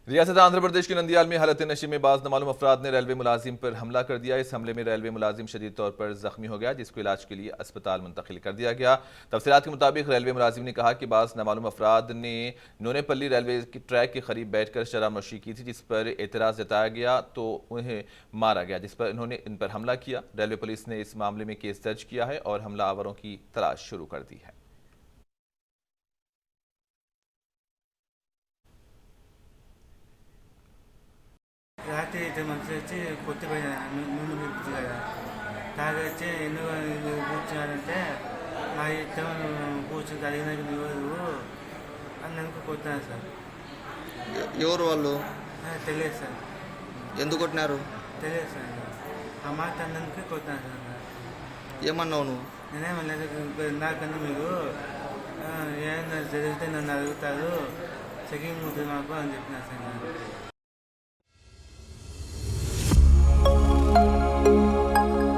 रियासत आंध्र प्रदेश के नंदियाल में हालत नशे में बाज नामालूम अफराद ने रेलवे मुलाजिम पर हमला कर दिया। इस हमले में रेलवे मुलाजिम शदीद तौर पर जख्मी हो गया, जिसको इलाज के लिए अस्पताल मुंतकिल कर दिया गया। तफसीलात के मुताबिक रेलवे मुलाजिम ने कहा कि बाज नामालूम अफराद ने नोनेपल्ली रेलवे की ट्रैक के करीब बैठकर शराब नोशी की थी, जिस पर एतराज़ जताया गया तो उन्हें मारा गया, जिस पर इन्होंने इन पर हमला किया। रेलवे पुलिस ने इस मामले में केस दर्ज किया है और हमलावरों की तलाश शुरू कर दी है। రాత్రి ఇద్దరు మనుషులు వచ్చి కొట్టిపోయినా నూనె పిలిపించి కదా తాగొచ్చి ఎందుకు కూర్చున్నారంటే మా ఇద్దరు కూర్చుని తగినట్టు నువ్వు అన్నందుకు కొట్టినారు సార్. ఎవరు వాళ్ళు? తెలియదు సార్. ఎందుకు కొట్టినారు? తెలియదు సార్. ఆ మాట అన్నందుకే కొట్టినారు సార్. ఏమన్నావు నువ్వు? నేనేమన్నా నాకన్నా మీరు ఏమన్నా జరిగితే నన్ను అడుగుతారు, చెకింగ్ ఉంటుంది మాకు అని చెప్పినా సార్.